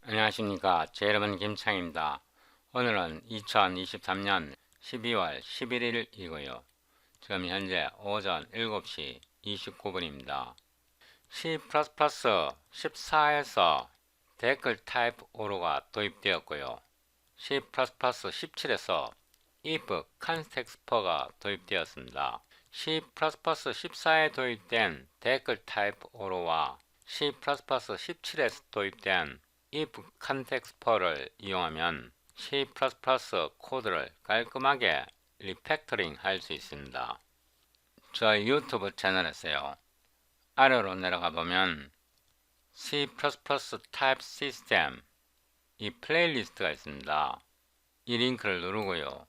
안녕하십니까. 제 이름은 김창입니다. 오늘은 2023년 12월 11일이고요. 지금 현재 오전 7시 29분입니다. C++ 14에서 댓글 타입 오로가 도입되었고요. C++ 17에서 if constexp가 도입되었습니다. C++ 14에 도입된 댓글 타입 오로와 C++ 17에서 도입된 if constexp를 이용하면 C++ 코드를 깔끔하게 리팩터링 할 수 있습니다. 저희 유튜브 채널에서요. 아래로 내려가 보면 C++ 타입 시스템 이 플레이리스트가 있습니다. 이 링크를 누르고요.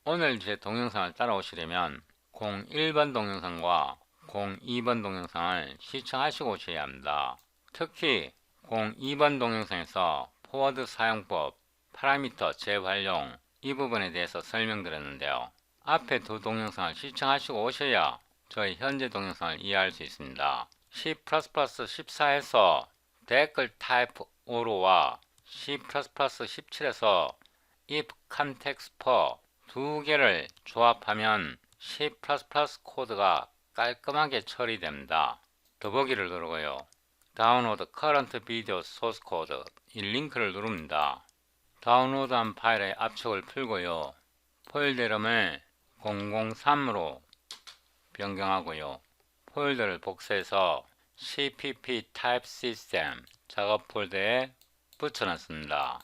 오늘 제 동영상을 따라오시려면 01번 동영상과 02번 동영상을 시청하시고 오셔야 합니다. 특히 02번 동영상에서 포워드 사용법, 파라미터 재활용 이 부분에 대해서 설명드렸는데요. 앞에 두 동영상을 시청하시고 오셔야 저희 현재 동영상을 이해할 수 있습니다. C++ 14에서 댓글 타입 오로와 C++ 17에서 if constexp 두 개를 조합하면 C++ 코드가 깔끔하게 처리됩니다. 더보기를 누르고요. 다운로드 current video source code 이 링크를 누릅니다. 다운로드한 파일의 압축을 풀고요. 폴더 이름을 003으로 변경하고요. 폴더를 복사해서 cpp type system 작업 폴더에 붙여놨습니다.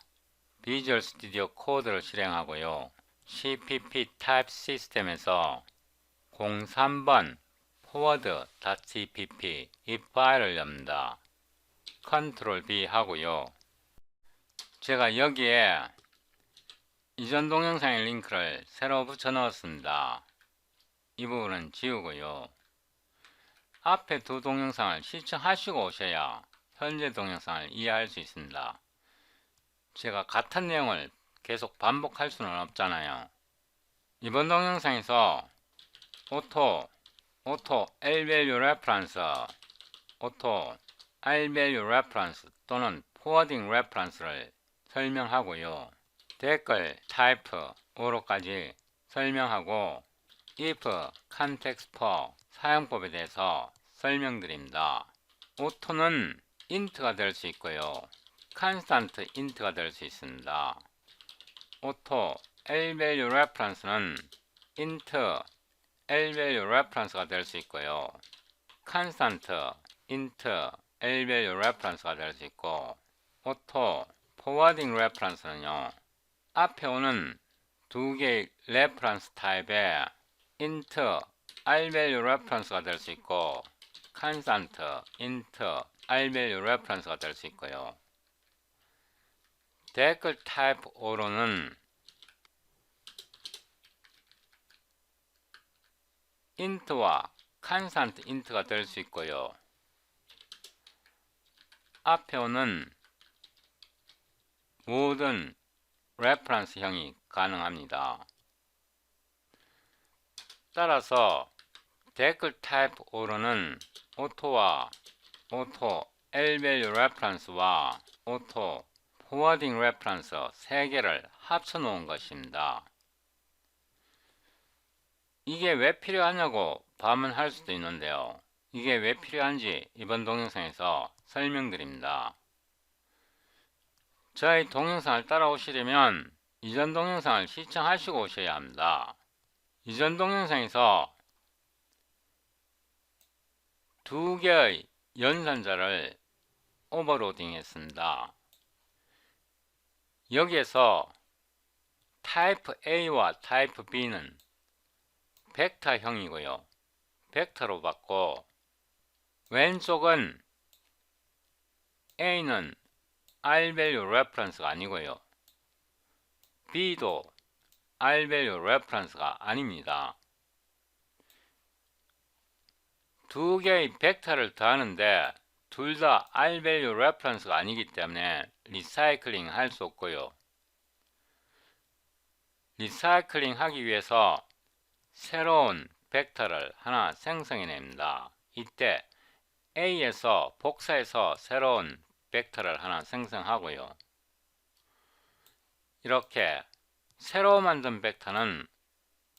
비주얼 스튜디오 코드를 실행하고요. cpp type system에서 03번 forward.cpp 이 파일을 엽니다. 컨트롤 B 하고요. 제가 여기에 이전 동영상의 링크를 새로 붙여 넣었습니다. 이 부분은 지우고요. 앞에 두 동영상을 시청하시고 오셔야 현재 동영상을 이해할 수 있습니다. 제가 같은 내용을 계속 반복할 수는 없잖아요. 이번 동영상에서 auto L-value reference, auto R-value reference 또는 forwarding reference를 설명하고요. 댓글 type 오로까지 설명하고 if constexp 사용법에 대해서 설명드립니다. auto는 int가 될 수 있고요. constant int가 될 수 있습니다. auto L-value reference는 int L-value reference가 될 수 있고요. constant int L-value reference가 될 수 있고 auto forwarding reference는요. 앞에 오는 두 개의 reference 타입의 int R-value reference가 될 수 있고 constant int R-value reference가 될 수 있고요. 댓글 타입 오로는 int와 constant int가 될 수 있고요. 앞에 오는 모든 레퍼런스형이 가능합니다. 따라서 댓글 타입 오로는 auto와 auto L-value reference와 auto forwarding reference 세 개를 합쳐 놓은 것입니다. 이게 왜 필요하냐고 반문할 수도 있는데요. 이게 왜 필요한지 이번 동영상에서 설명드립니다. 저희 동영상을 따라오시려면 이전 동영상을 시청하시고 오셔야 합니다. 이전 동영상에서 두 개의 연산자를 오버로딩 했습니다. 여기에서 타입 A와 타입 B는 벡터형이고요. 벡터로 받고 왼쪽은 A는 R-value reference가 아니고요. B도 R-value reference가 아닙니다. 두 개의 벡터를 더하는데 둘 다 R-value reference가 아니기 때문에 리사이클링 할 수 없고요. 리사이클링 하기 위해서 새로운 벡터를 하나 생성해냅니다. 이때 A에서 복사해서 새로운 벡터를 하나 생성하고요. 이렇게 새로 만든 벡터는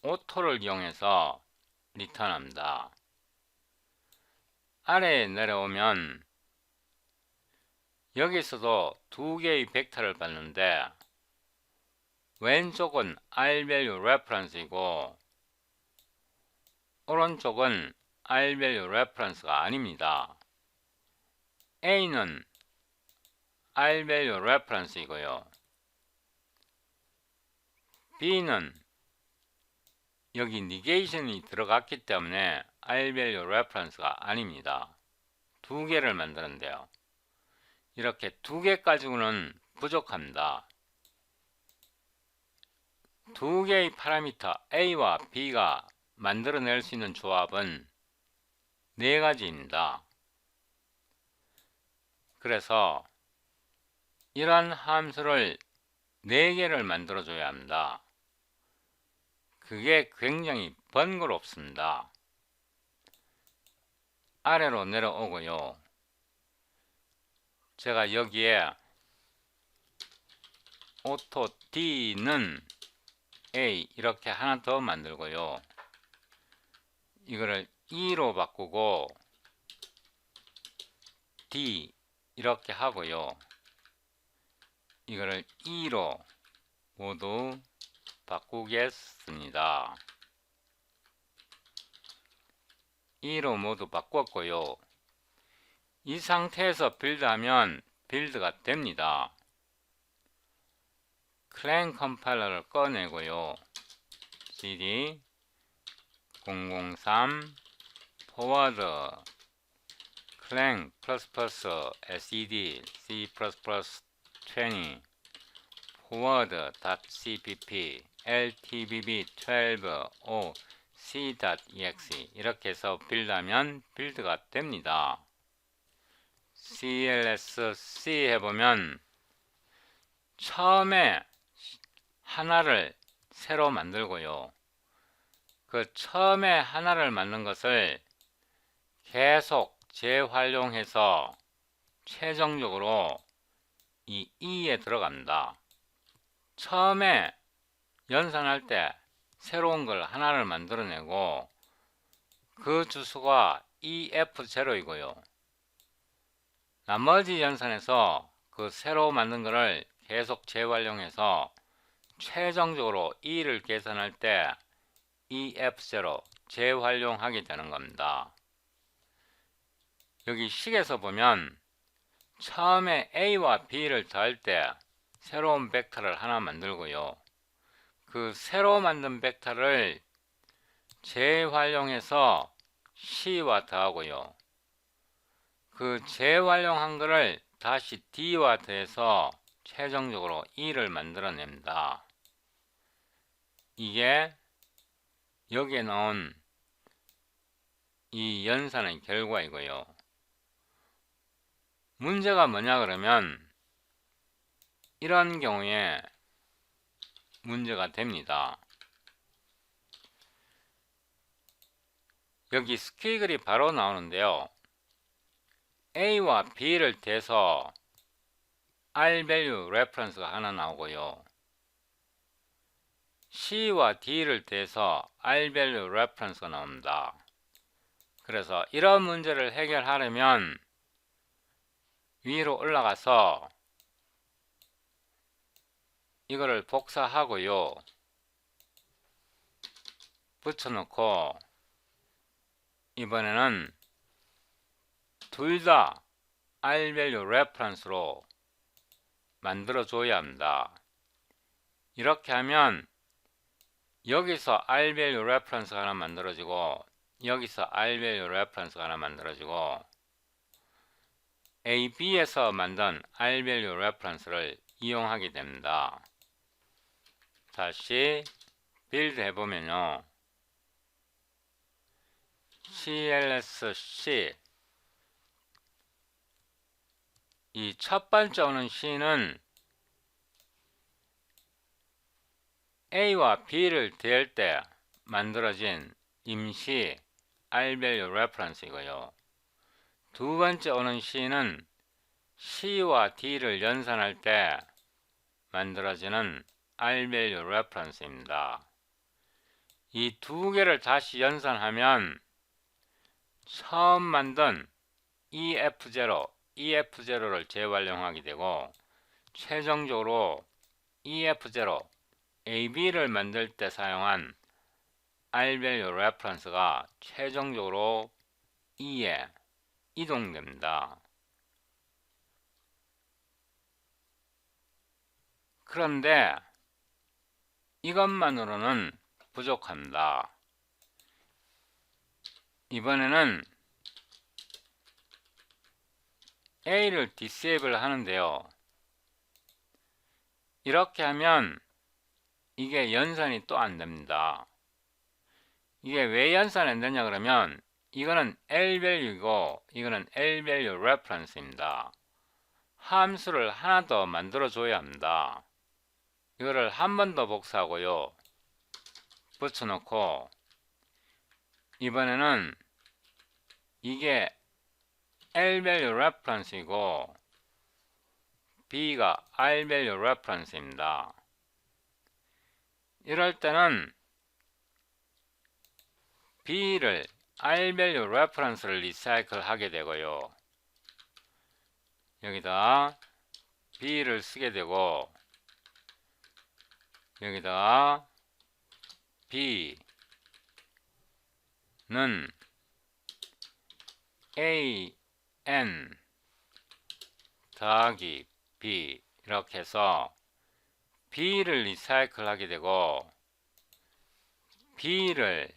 오토를 이용해서 리턴합니다. 아래에 내려오면 여기서도 두 개의 벡터를 받는데 왼쪽은 rvalue reference이고 오른쪽은 rvalue reference가 아닙니다. A는 rvalue reference이고요. B는 여기 negation이 들어갔기 때문에 rvalue reference가 아닙니다. 두 개를 만드는데요. 이렇게 두 개 가지고는 부족합니다. 두 개의 파라미터 A와 B가 만들어낼 수 있는 조합은 네 가지입니다. 그래서 이러한 함수를 4개를 만들어 줘야 합니다. 그게 굉장히 번거롭습니다. 아래로 내려오고요. 제가 여기에 오토 D는 A 이렇게 하나 더 만들고요. 이거를 E로 바꾸고 D 이렇게 하고요. 이거를 E로 모두 바꾸겠습니다. E로 모두 바꿨고요. 이 상태에서 빌드하면 빌드가 됩니다. 클랭 컴파일러를 꺼내고요. cd 003 forward clang ++sed c++20 forward.cpp ltbb12 o c.exe 이렇게 해서 빌드하면 빌드가 됩니다. clsc 해보면 처음에 하나를 새로 만들고요. 그 처음에 하나를 만든 것을 계속 재활용해서 최종적으로 이 E에 들어갑니다. 처음에 연산할 때 새로운 걸 하나를 만들어내고 그 주소가 EF0이고요. 나머지 연산에서 그 새로 만든 거를 계속 재활용해서 최종적으로 E를 계산할 때 EF0 재활용하게 되는 겁니다. 여기 식에서 보면 처음에 A와 B를 더할 때 새로운 벡터를 하나 만들고요. 그 새로 만든 벡터를 재활용해서 C와 더하고요. 그 재활용한 거를 다시 D와 더해서 최종적으로 E를 만들어냅니다. 이게 여기에 나온 이 연산의 결과이고요. 문제가 뭐냐 그러면 이런 경우에 문제가 됩니다. 여기 스퀴글이 바로 나오는데요. A와 B를 대서 rvalue reference가 하나 나오고요. C와 D를 대서 rvalue reference가 나옵니다. 그래서 이런 문제를 해결하려면 위로 올라가서 이거를 복사하고요. 붙여놓고 이번에는 둘 다 rvalue reference로 만들어 줘야 합니다. 이렇게 하면 여기서 rvalue reference가 하나 만들어지고 여기서 rvalue reference가 하나 만들어지고 A, B에서 만든 rvalue reference를 이용하게 됩니다. 다시 빌드 해보면요. clsc 이 첫 번째 오는 C는 A와 B를 더할 때 만들어진 임시 rvalue reference이고요. 두 번째 오는 C는 C와 D를 연산할 때 만들어지는 R-value reference입니다. 이 두 개를 다시 연산하면 처음 만든 EF0를 재활용하게 되고 최종적으로 EF0, AB를 만들 때 사용한 R-value reference가 최종적으로 E에 이동됩니다. 그런데 이것만으로는 부족합니다. 이번에는 A를 disable 하는데요. 이렇게 하면 이게 연산이 또 안됩니다. 이게 왜 연산이 안되냐 그러면 이거는 L-value이고 이거는 L-value reference입니다. 함수를 하나 더 만들어 줘야 합니다. 이거를 한 번 더 복사하고요. 붙여놓고 이번에는 이게 L-value reference이고 B가 R-value reference입니다. 이럴 때는 B를 R-value reference를 리사이클 하게 되고요. 여기다 B를 쓰게 되고 여기다 B는 AN 더하기 B 이렇게 해서 B를 리사이클 하게 되고 B를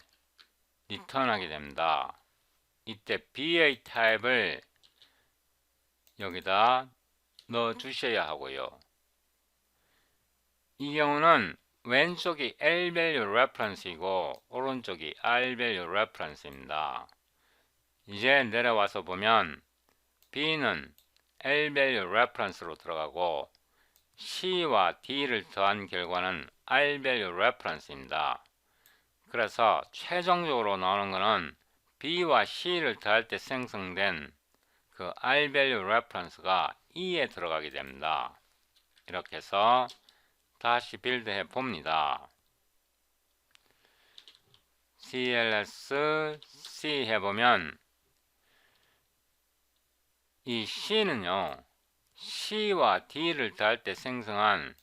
리턴하게 됩니다. 이때 BA 타입을 여기다 넣어 주셔야 하고요. 이 경우는 왼쪽이 L-value reference이고 오른쪽이 R-value reference입니다. 이제 내려와서 보면 B는 L-value reference로 들어가고 C와 D를 더한 결과는 R-value reference입니다. 그래서 최종적으로 나오는 것은 B와 C를 더할 때 생성된 그 R-value reference가 E에 들어가게 됩니다. 이렇게 해서 다시 빌드해 봅니다. CLS C 해보면 이 C는요 C와 D를 더할 때 생성한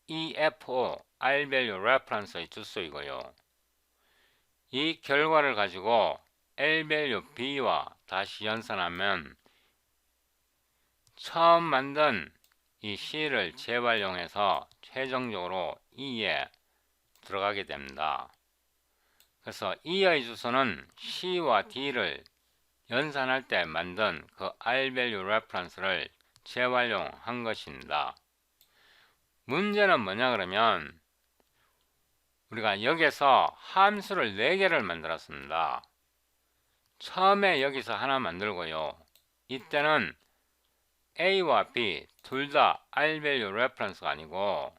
EFO R-value reference의 주소이고요. 이 결과를 가지고 L-value B와 다시 연산하면 처음 만든 이 C를 재활용해서 최종적으로 E에 들어가게 됩니다. 그래서 E의 주소는 C와 D를 연산할 때 만든 그 R-value reference를 재활용한 것입니다. 문제는 뭐냐 그러면 우리가 여기서 함수를 4개를 만들었습니다. 처음에 여기서 하나 만들고요. 이때는 A와 B 둘 다 R-value reference가 아니고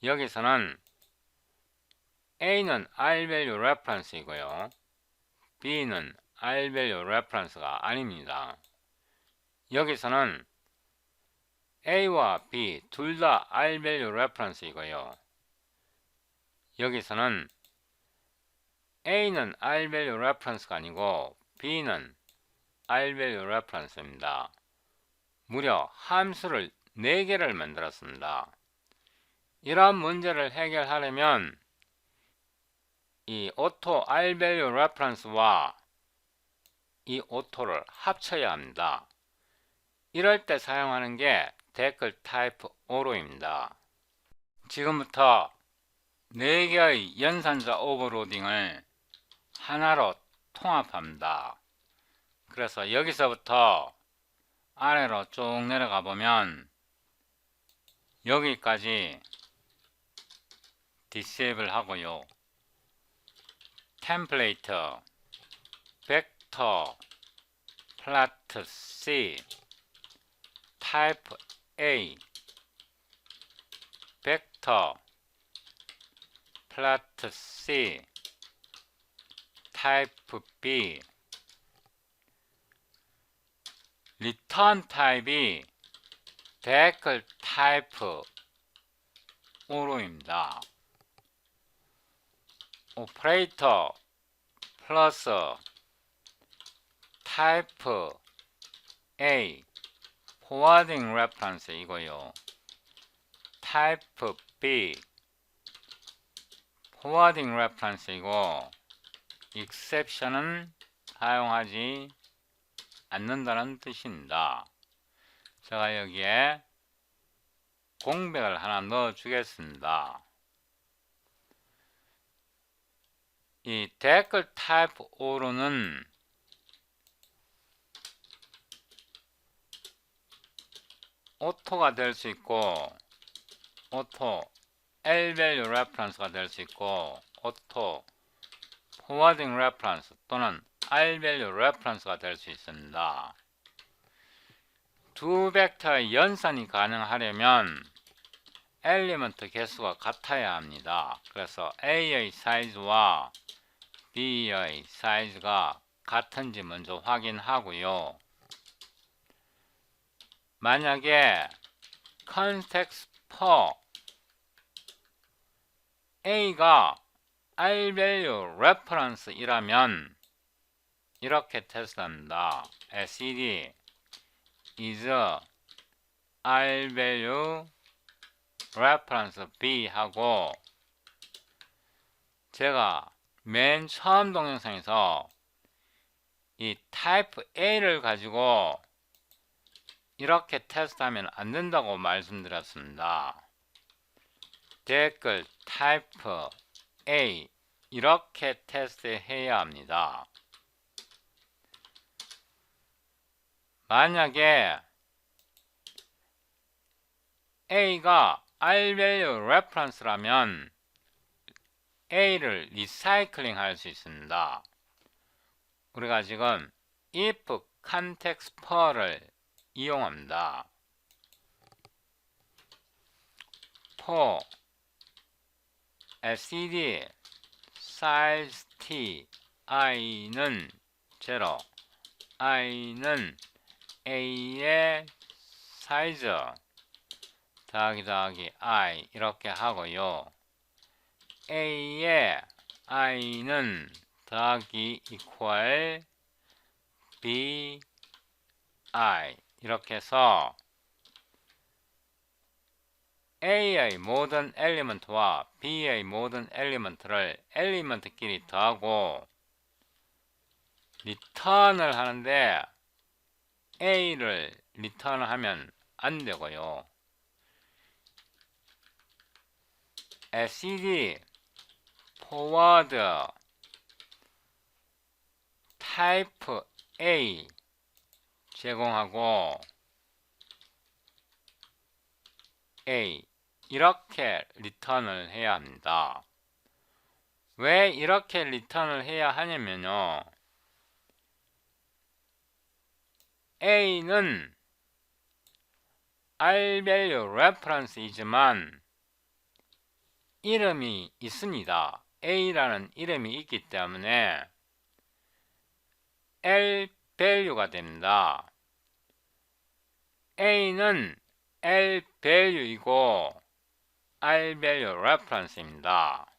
여기서는 A는 R-value reference이고요. B는 R-value reference가 아닙니다. 여기서는 A와 B 둘 다 R-value reference이고요. 여기서는 A는 R-value reference가 아니고 B는 R-value reference입니다. 무려 함수를 4개를 만들었습니다. 이러한 문제를 해결하려면 이 auto R-value reference와 이 auto를 합쳐야 합니다. 이럴 때 사용하는 게 댓글 타입 O로입니다. 지금부터 4개의 연산자 오버로딩을 하나로 통합합니다. 그래서 여기서부터 아래로 쭉 내려가 보면 여기까지 디세이블 하고요. 템플레이트, 벡터, 플라트 C, 타입 A, 벡터, 플라트 C, 타입 B, 리턴 타입이 댓글 type O로입니다. 오퍼레이터 플러스 type A forwarding reference 이고요. type B forwarding reference 이고 exception은 사용하지 않는다는 뜻입니다. 제가 여기에 공백을 하나 넣어 주겠습니다. 이 댓글 type O로는 오토가 될 수 있고 오토 L-value reference가 될 수 있고 오토 forwarding reference 또는 R-value reference가 될 수 있습니다. 두 벡터의 연산이 가능하려면 엘리먼트 개수가 같아야 합니다. 그래서 A의 사이즈와 B의 사이즈가 같은지 먼저 확인하고요. 만약에 context per A가 R-value reference 이라면 이렇게 테스트합니다. SED is R-value reference B 하고 제가 맨 처음 동영상에서 이 type A를 가지고 이렇게 테스트하면 안 된다고 말씀드렸습니다. 댓글 type A 이렇게 테스트해야 합니다. 만약에 A가 R-value reference라면 A를 리사이클링 할 수 있습니다. 우리가 지금 if context per를 이용합니다. for SED size t i는 0 i는 A의 사이즈 더하기 I 이렇게 하고요. A의 I는 더하기 equal B I 이렇게 해서 A의 모든 엘리먼트와 B의 모든 엘리먼트를 엘리먼트끼리 더하고 리턴을 하는데 A를 리턴하면 안 되고요. SED forward type A 제공하고 A 이렇게 리턴을 해야 합니다. 왜 이렇게 리턴을 해야 하냐면요. A는 R-value reference이지만 이름이 있습니다. A라는 이름이 있기 때문에 L-value가 됩니다. A는 L-value이고 R-value reference입니다.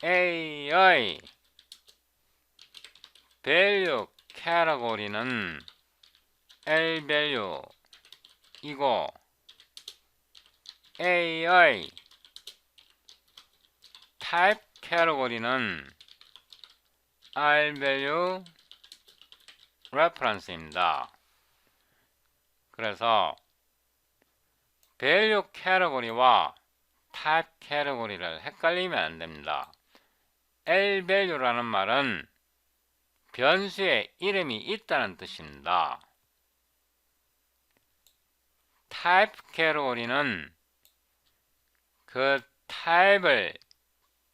A의 value category는 L-value이고 A의 type category는 R-value reference입니다. 그래서 value category와 type category를 헷갈리면 안 됩니다. L-value라는 말은 변수에 이름이 있다는 뜻입니다. type category는 그 타입을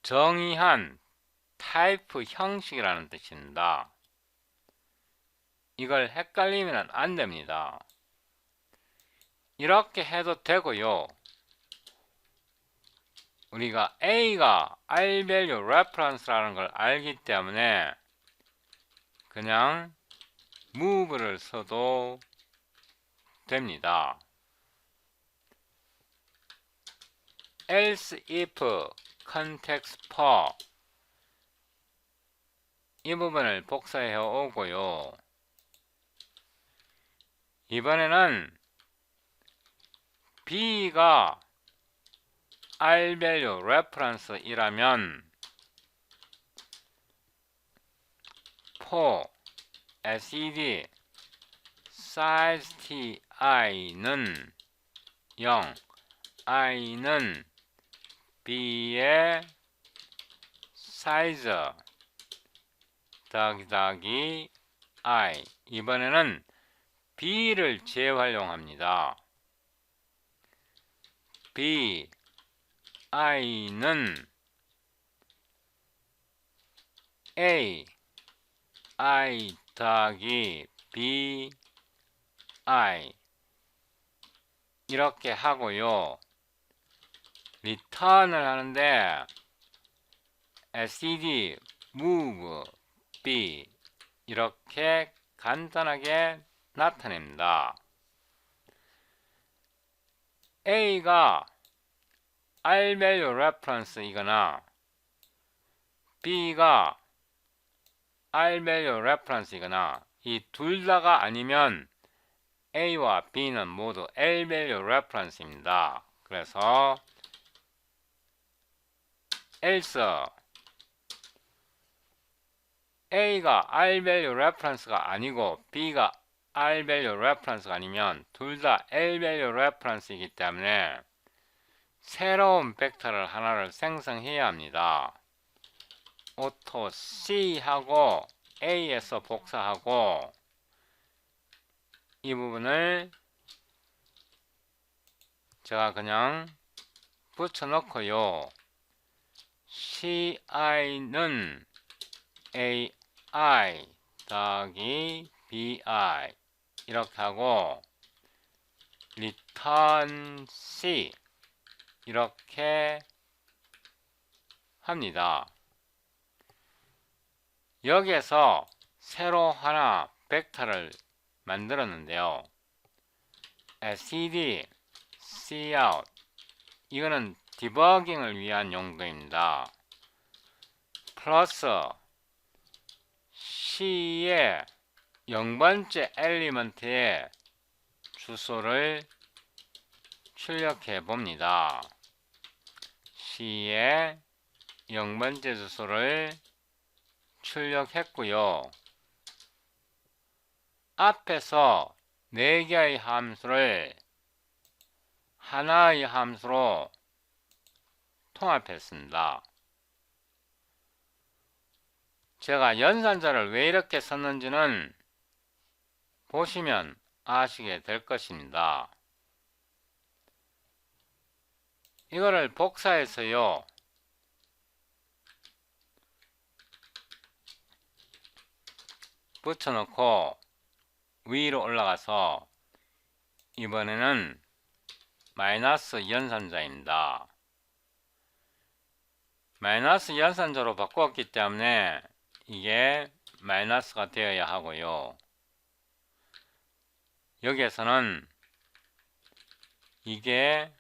정의한 타입 형식이라는 뜻입니다. 이걸 헷갈리면 안 됩니다. 이렇게 해도 되고요. 우리가 A가 R-value reference라는 걸 알기 때문에 그냥 move를 써도 됩니다. else if context for 이 부분을 복사해 오고요. 이번에는 B가 R-value reference이라면 for SED size ti는 0, i는 B의 size 더하기 I. 이번에는 B를 재활용합니다. B, I는 A, I 더하기 B, I 이렇게 하고요. return을 하는데 std move B 이렇게 간단하게 나타냅니다. A가 R-value reference 이거나 B가 R-value reference 이거나 이 둘 다가 아니면 A와 B는 모두 L-value reference입니다. 그래서 else A가 R-value reference가 아니고 B가 R-value reference가 아니면 둘 다 L-value reference이기 때문에 새로운 벡터를 하나를 생성해야 합니다. auto C하고 A에서 복사하고 이 부분을 제가 그냥 붙여놓고요. CI는 AI 더하기 BI 이렇게 하고 return C 이렇게 합니다. 여기에서 새로 하나 벡터를 만들었는데요. std cout 이거는 디버깅을 위한 용도입니다. 플러스 C의 0번째 엘리먼트의 주소를 출력해 봅니다. C의 0번째 주소를 출력했고요. 앞에서 4개의 함수를 하나의 함수로 통합했습니다. 제가 연산자를 왜 이렇게 썼는지는 보시면 아시게 될 것입니다. 이거를 복사해서요. 붙여놓고 위로 올라가서 이번에는 마이너스 연산자입니다. 마이너스 연산자로 바꾸었기 때문에 이게 마이너스가 되어야 하고요. 여기에서는 이게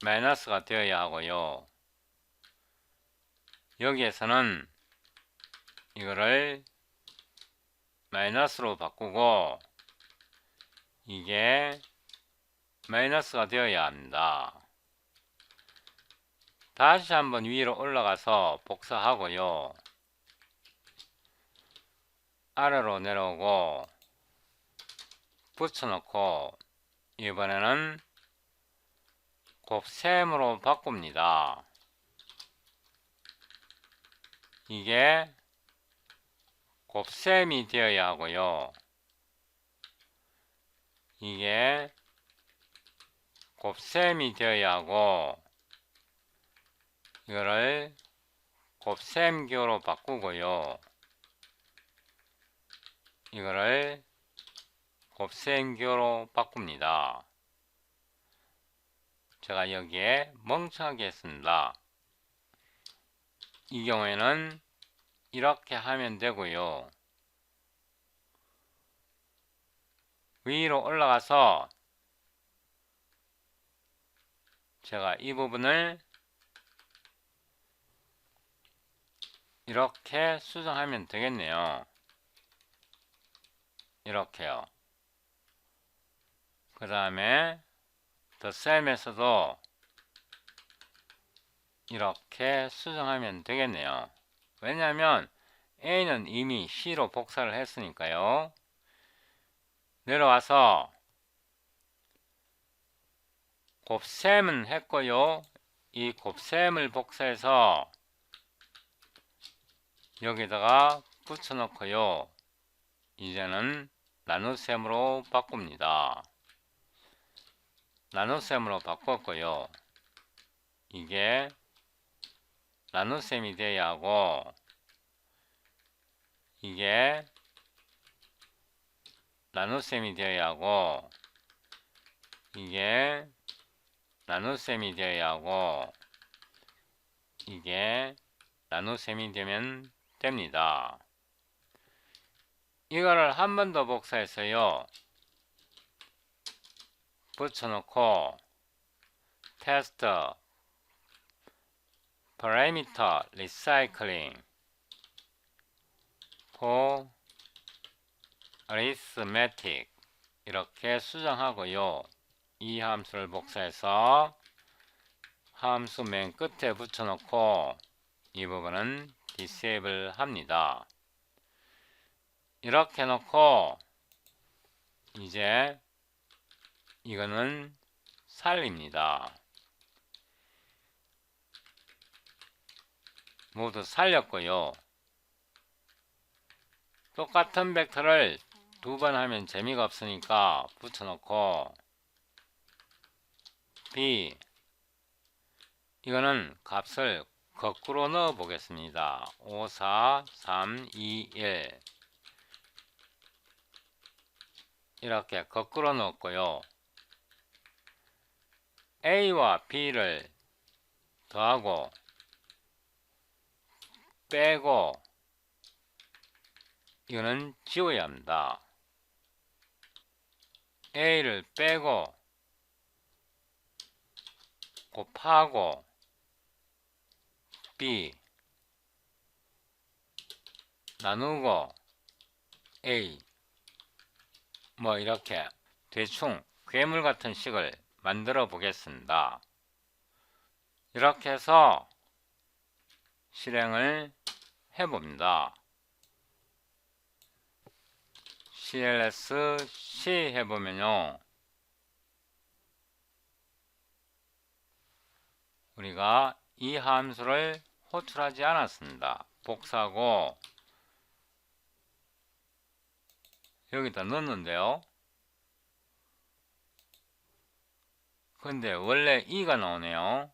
마이너스가 되어야 하고요. 여기에서는 이거를 마이너스로 바꾸고 이게 마이너스가 되어야 합니다. 다시 한번 위로 올라가서 복사하고요. 아래로 내려오고 붙여놓고 이번에는 곱셈으로 바꿉니다. 이게 곱셈이 되어야 하고요. 이게 곱셈이 되어야 하고 이거를 곱셈교로 바꾸고요. 이거를 곱셈교로 바꿉니다. 제가 여기에 멍청하게 했습니다. 이 경우에는 이렇게 하면 되고요. 위로 올라가서 제가 이 부분을 이렇게 수정하면 되겠네요. 이렇게요. 그 다음에 thesame에서도 이렇게 수정하면 되겠네요. 왜냐하면 A는 이미 C로 복사를 했으니까요. 내려와서 곱셈은 했고요. 이 곱셈을 복사해서 여기다가 붙여놓고요. 이제는 나눗셈으로 바꿉니다. 나눗셈으로 바꿨고요. 이게 나눗셈이 돼야 하고, 이게 나눗셈이 되어야 하고, 이게 나눗셈이 되어야 하고, 이게 나눗셈이 되면 됩니다. 이거를 한 번 더 복사해서요. 붙여놓고 테스트 parameter recycling for arithmetic 이렇게 수정하고요. 이 함수를 복사해서 함수 맨 끝에 붙여놓고 이 부분은 disable 합니다. 이렇게 놓고 이제 이거는 살립니다. 모두 살렸고요. 똑같은 벡터를 두 번 하면 재미가 없으니까 붙여놓고 B 이거는 값을 거꾸로 넣어 보겠습니다. 5, 4, 3, 2, 1 이렇게 거꾸로 넣었고요. A와 B를 더하고 빼고 이거는 지워야 합니다. A를 빼고 곱하고 B 나누고 A 뭐 이렇게 대충 괴물 같은 식을 만들어 보겠습니다. 이렇게 해서 실행을 해봅니다. cls-c 해보면요. 우리가 이 함수를 호출하지 않았습니다. 복사하고 여기다 넣었는데요. 근데 원래 2가 나오네요.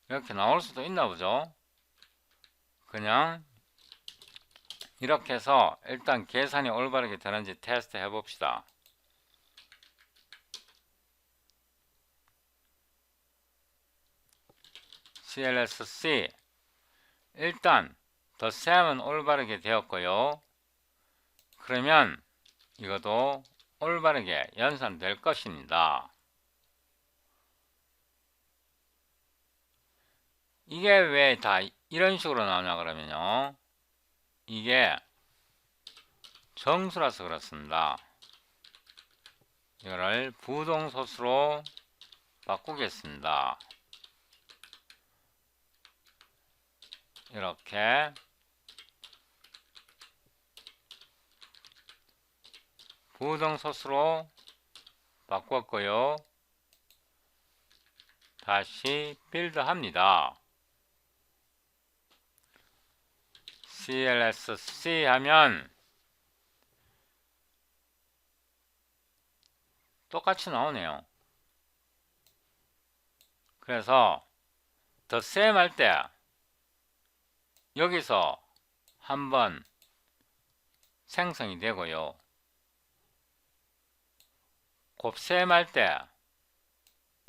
이렇게 나올 수도 있나 보죠. 그냥 이렇게 해서 일단 계산이 올바르게 되는지 테스트 해봅시다. cls-c 일단 thesame은 올바르게 되었고요. 그러면 이것도 올바르게 연산될 것입니다. 이게 왜 다 이런 식으로 나오냐 그러면요. 이게 정수라서 그렇습니다. 이거를 부동소수로 바꾸겠습니다. 이렇게 부동소수로 바꿨고요. 다시 빌드 합니다. cls-c 하면 똑같이 나오네요. 그래서 thesame 할 때 여기서 한번 생성이 되고요. 곱셈 할 때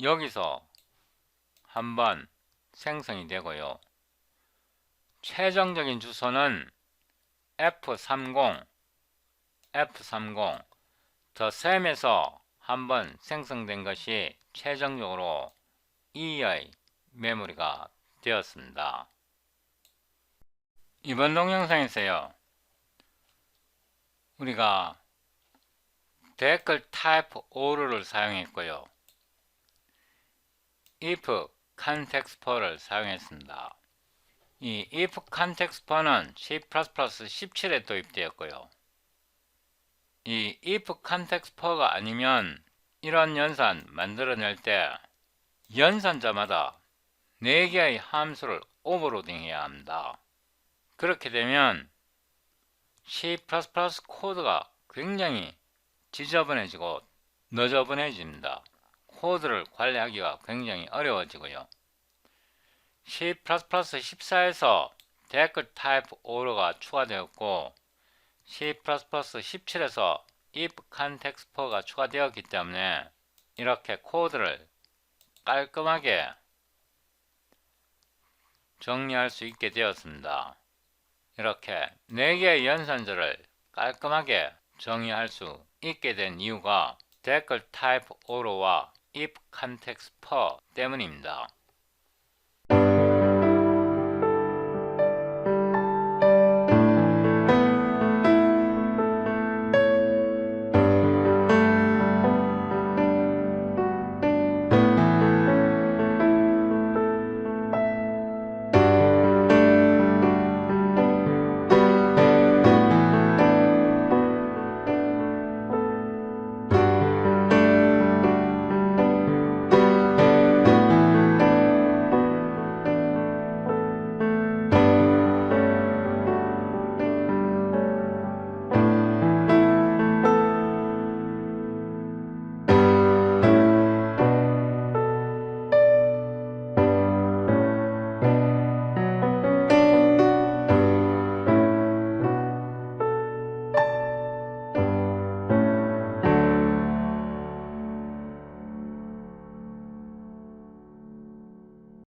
여기서 한번 생성이 되고요. 최종적인 주소는 F30, F30 더 셈에서 한번 생성된 것이 최종적으로 E의 메모리가 되었습니다. 이번 동영상에서요, 우리가 댓글 타입 오류를 사용했고요, if context for를 사용했습니다. 이 if context for는 C++ 17에 도입되었고요, 이 if context for가 아니면 이런 연산 만들어낼 때 연산자마다 4개의 함수를 오버로딩 해야 합니다. 그렇게 되면 C++ 코드가 굉장히 지저분해지고 너저분해집니다. 코드를 관리하기가 굉장히 어려워지고요. C++ 14에서 댓글 타입 오류가 추가되었고 C++ 17에서 if context for가 추가되었기 때문에 이렇게 코드를 깔끔하게 정리할 수 있게 되었습니다. 이렇게 4개의 연산자를 깔끔하게 정의할 수 있게 된 이유가 댓글 타입 오류와 if context for 때문입니다.